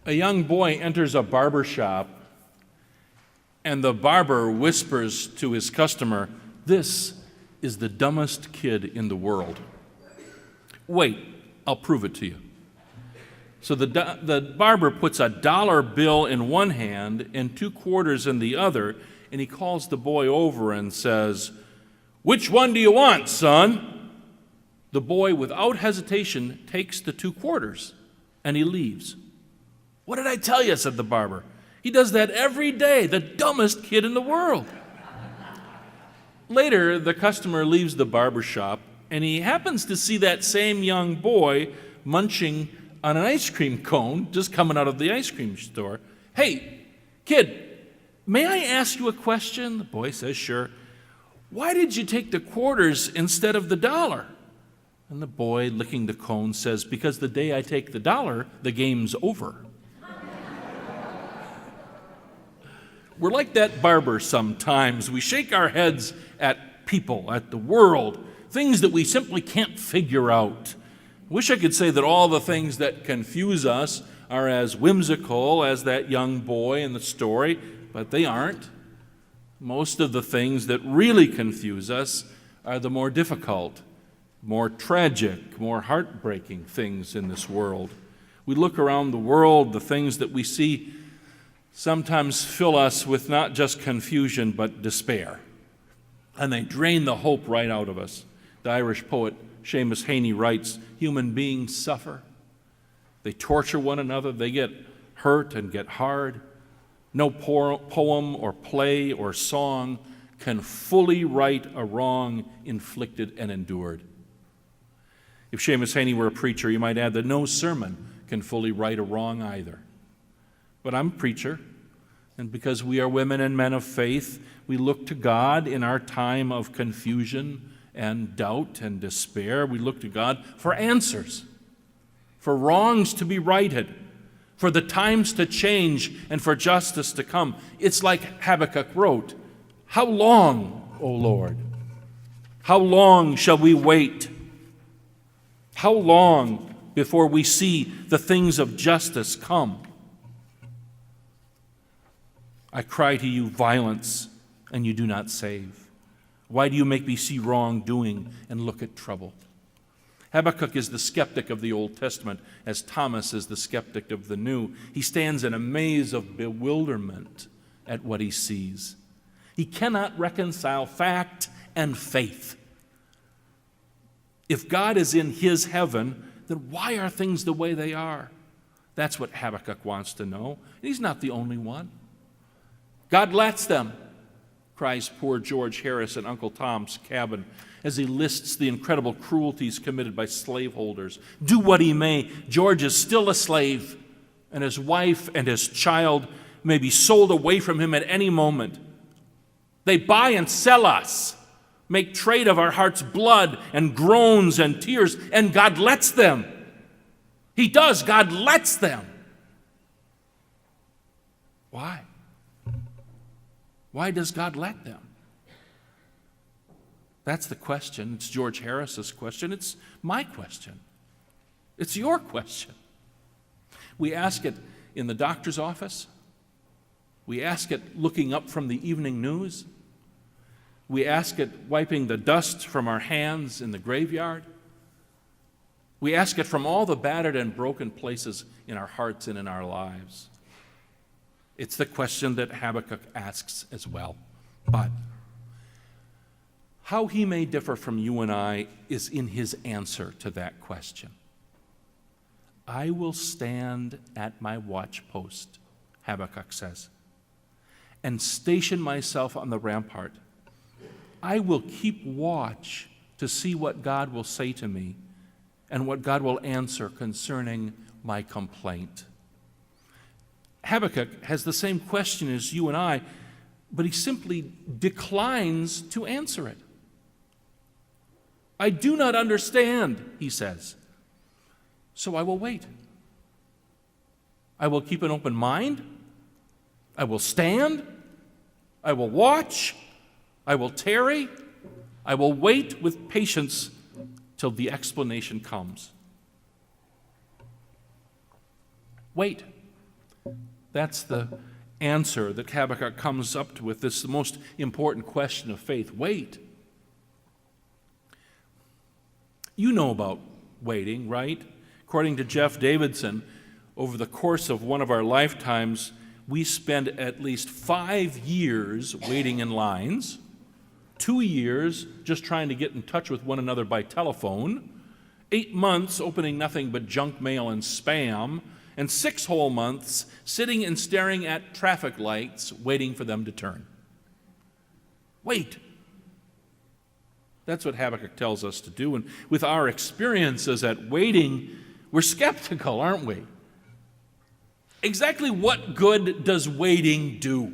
A young boy enters a barber shop, and the barber whispers to his customer, "This is the dumbest kid in the world." "Wait, I'll prove it to you." So the barber puts a dollar bill in one hand and 2 quarters in the other, and he calls the boy over and says, "Which one do you want, son?" The boy, without hesitation, takes the 2 quarters, and he leaves. "What did I tell you?" said the barber. "He does that every day, the dumbest kid in the world." Later, the customer leaves the barber shop, and he happens to see that same young boy munching on an ice cream cone just coming out of the ice cream store. "Hey, kid, may I ask you a question?" The boy says, "Sure." "Why did you take the quarters instead of the dollar?" And the boy, licking the cone, says, "Because the day I take the dollar, the game's over." We're like that barber sometimes. We shake our heads at people, at the world, things that we simply can't figure out. Wish I could say that all the things that confuse us are as whimsical as that young boy in the story, but they aren't. Most of the things that really confuse us are the more difficult, more tragic, more heartbreaking things in this world. We look around the world, the things that we see sometimes fill us with not just confusion but despair, and they drain the hope right out of us. The Irish poet Seamus Heaney writes, "Human beings suffer. They torture one another. They get hurt and get hard. No poem or play or song can fully right a wrong inflicted and endured." If Seamus Heaney were a preacher, you might add that no sermon can fully right a wrong either. But I'm a preacher, and because we are women and men of faith, we look to God in our time of confusion and doubt and despair. We look to God for answers, for wrongs to be righted, for the times to change, and for justice to come. It's like Habakkuk wrote, "How long, O Lord? How long shall we wait? How long before we see the things of justice come? I cry to you violence, and you do not save. Why do you make me see wrongdoing and look at trouble?" Habakkuk is the skeptic of the Old Testament, as Thomas is the skeptic of the New. He stands in a maze of bewilderment at what he sees. He cannot reconcile fact and faith. If God is in his heaven, then why are things the way they are? That's what Habakkuk wants to know. He's not the only one. "God lets them," cries poor George Harris in Uncle Tom's Cabin as he lists the incredible cruelties committed by slaveholders. Do what he may, George is still a slave, and his wife and his child may be sold away from him at any moment. They buy and sell us, make trade of our heart's blood and groans and tears, and God lets them. He does. God lets them. Why? Why does God let them? That's the question. It's George Harris's question. It's my question. It's your question. We ask it in the doctor's office. We ask it looking up from the evening news. We ask it wiping the dust from our hands in the graveyard. We ask it from all the battered and broken places in our hearts and in our lives. It's the question that Habakkuk asks as well. But how he may differ from you and I is in his answer to that question. "I will stand at my watchpost," Habakkuk says, "and station myself on the rampart. I will keep watch to see what God will say to me and what God will answer concerning my complaint." Habakkuk has the same question as you and I, but he simply declines to answer it. "I do not understand," he says, "so I will wait. I will keep an open mind. I will stand. I will watch. I will tarry. I will wait with patience till the explanation comes." Wait. That's the answer that Habakkuk comes up with this the most important question of faith. Wait. You know about waiting, right? According to Jeff Davidson, over the course of one of our lifetimes, we spend at least 5 years waiting in lines, 2 years just trying to get in touch with one another by telephone, 8 months opening nothing but junk mail and spam, and 6 whole months sitting and staring at traffic lights waiting for them to turn. Wait. That's what Habakkuk tells us to do. And with our experiences at waiting, we're skeptical, aren't we? Exactly what good does waiting do?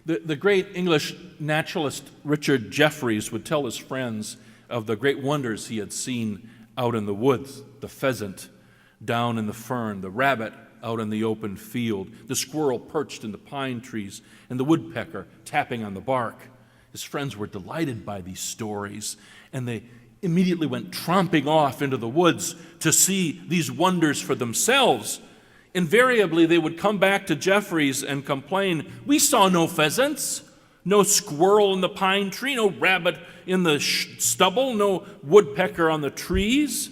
The great English naturalist Richard Jefferies would tell his friends of the great wonders he had seen out in the woods: the pheasant down in the fern, the rabbit out in the open field, the squirrel perched in the pine trees, and the woodpecker tapping on the bark. His friends were delighted by these stories, and they immediately went tromping off into the woods to see these wonders for themselves. Invariably, they would come back to Jefferies and complain, "We saw no pheasants, no squirrel in the pine tree, no rabbit in the stubble, no woodpecker on the trees."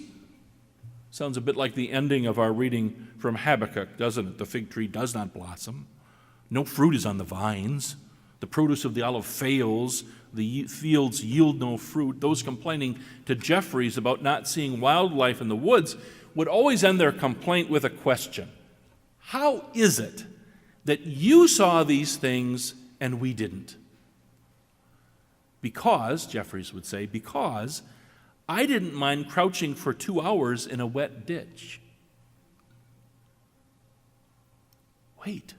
Sounds a bit like the ending of our reading from Habakkuk, doesn't it? The fig tree does not blossom. No fruit is on the vines. The produce of the olive fails. The fields yield no fruit. Those complaining to Jefferies about not seeing wildlife in the woods would always end their complaint with a question: how is it that you saw these things and we didn't? Because, Jefferies would say, because I didn't mind crouching for 2 hours in a wet ditch. Wait.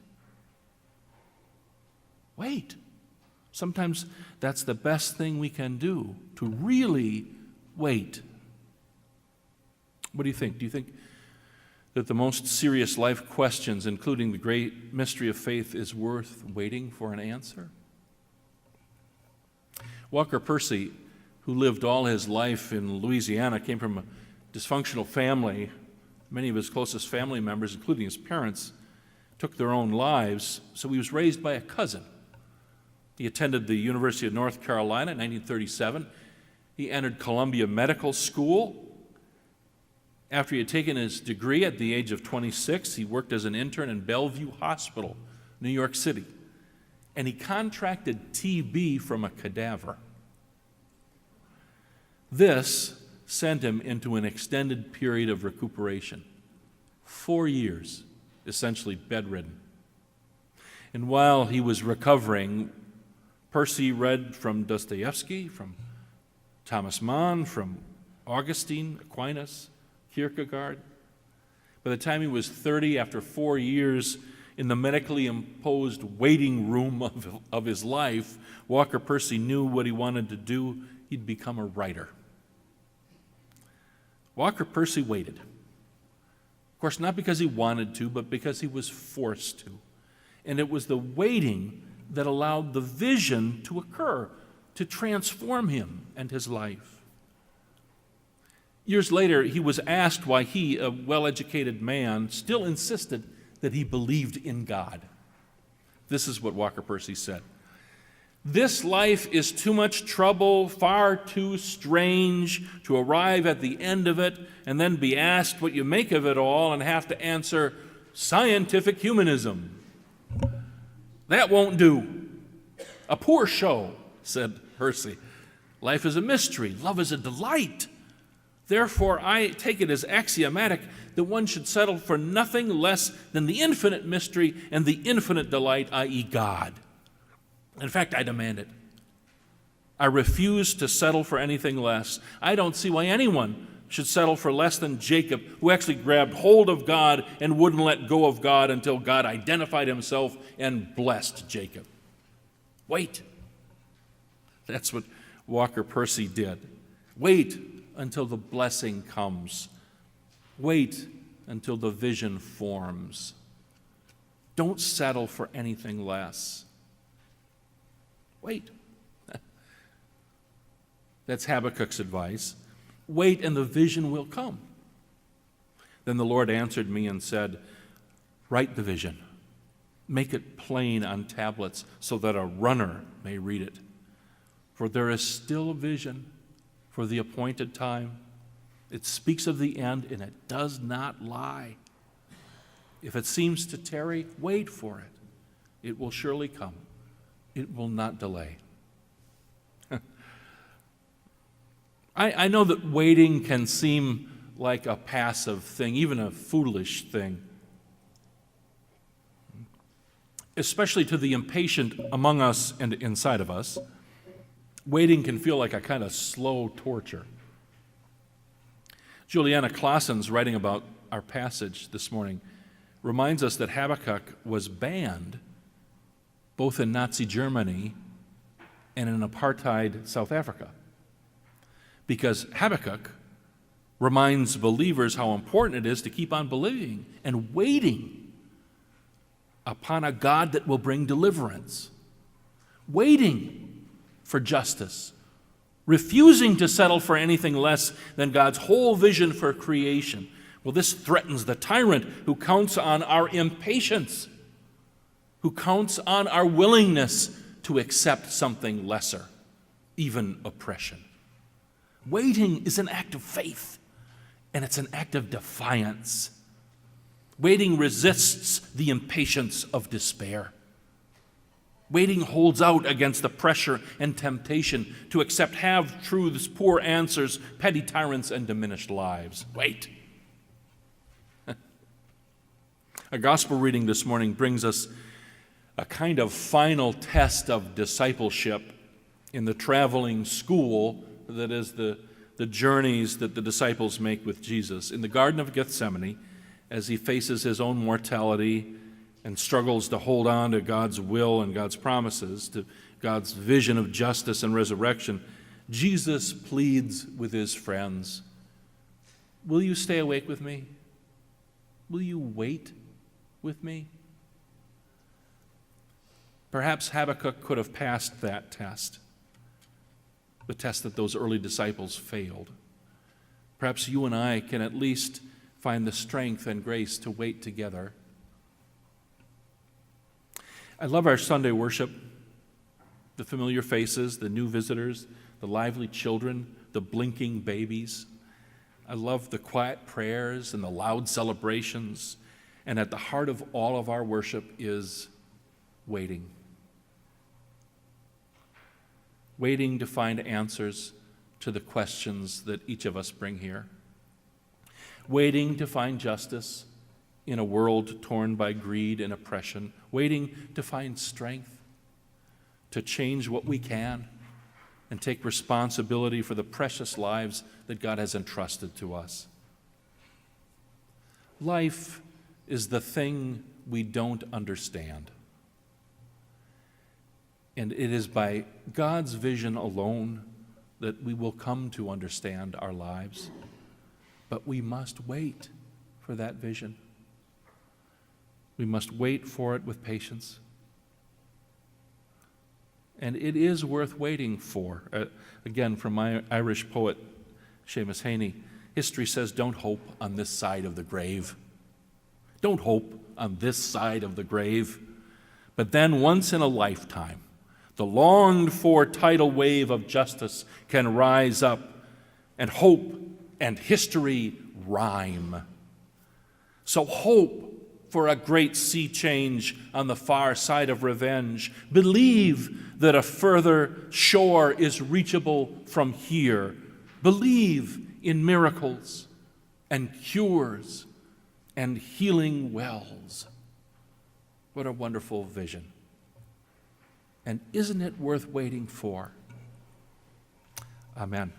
Wait. Sometimes that's the best thing we can do, to really wait. What do you think? Do you think that the most serious life questions, including the great mystery of faith, is worth waiting for an answer? Walker Percy, who lived all his life in Louisiana, came from a dysfunctional family. Many of his closest family members, including his parents, took their own lives, so he was raised by a cousin. He attended the University of North Carolina in 1937. He entered Columbia Medical School. After he had taken his degree at the age of 26, he worked as an intern in Bellevue Hospital, New York City. And he contracted TB from a cadaver. This sent him into an extended period of recuperation. 4 years, essentially bedridden. And while he was recovering, Percy read from Dostoevsky, from Thomas Mann, from Augustine, Aquinas, Kierkegaard. By the time he was 30, after 4 years in the medically imposed waiting room of his life, Walker Percy knew what he wanted to do. He'd become a writer. Walker Percy waited. Of course, not because he wanted to, but because he was forced to. And it was the waiting that allowed the vision to occur, to transform him and his life. Years later, he was asked why he, a well-educated man, still insisted that he believed in God. This is what Walker Percy said: "This life is too much trouble, far too strange to arrive at the end of it and then be asked what you make of it all and have to answer scientific humanism. That won't do. A poor show," said Percy. "Life is a mystery. Love is a delight. Therefore, I take it as axiomatic that one should settle for nothing less than the infinite mystery and the infinite delight, i.e. God. In fact, I demand it. I refuse to settle for anything less. I don't see why anyone should settle for less than Jacob, who actually grabbed hold of God and wouldn't let go of God until God identified himself and blessed Jacob. Wait. That's what Walker Percy did. Wait until the blessing comes. Wait until the vision forms. Don't settle for anything less. Wait. That's Habakkuk's advice. Wait and the vision will come. Then the Lord answered me and said, "Write the vision. Make it plain on tablets so that a runner may read it. For there is still a vision for the appointed time. It speaks of the end, and it does not lie. If it seems to tarry, wait for it. It will surely come. It will not delay." I know that waiting can seem like a passive thing, even a foolish thing. Especially to the impatient among us and inside of us, waiting can feel like a kind of slow torture. Juliana Clausen's writing about our passage this morning reminds us that Habakkuk was banned both in Nazi Germany and in apartheid South Africa, because Habakkuk reminds believers how important it is to keep on believing and waiting upon a God that will bring deliverance, waiting for justice, refusing to settle for anything less than God's whole vision for creation. Well, this threatens the tyrant who counts on our impatience, who counts on our willingness to accept something lesser, even oppression. Waiting is an act of faith, and it's an act of defiance. Waiting resists the impatience of despair. Waiting holds out against the pressure and temptation to accept half-truths, poor answers, petty tyrants, and diminished lives. Wait. Our gospel reading this morning brings us a kind of final test of discipleship in the traveling school that is the journeys that the disciples make with Jesus. In the Garden of Gethsemane, as he faces his own mortality and struggles to hold on to God's will and God's promises, to God's vision of justice and resurrection, Jesus pleads with his friends, "Will you stay awake with me? Will you wait with me?" Perhaps Habakkuk could have passed that test, the test that those early disciples failed. Perhaps you and I can at least find the strength and grace to wait together. I love our Sunday worship, the familiar faces, the new visitors, the lively children, the blinking babies. I love the quiet prayers and the loud celebrations. And at the heart of all of our worship is waiting. Waiting to find answers to the questions that each of us bring here. Waiting to find justice in a world torn by greed and oppression. Waiting to find strength to change what we can and take responsibility for the precious lives that God has entrusted to us. Life is the thing we don't understand. And it is by God's vision alone that we will come to understand our lives. But we must wait for that vision. We must wait for it with patience. And it is worth waiting for. Again, from my Irish poet, Seamus Heaney, history says, don't hope on this side of the grave. Don't hope on this side of the grave. But then once in a lifetime, the longed-for tidal wave of justice can rise up, and hope and history rhyme. So hope for a great sea change on the far side of revenge. Believe that a further shore is reachable from here. Believe in miracles and cures and healing wells. What a wonderful vision. And isn't it worth waiting for? Amen.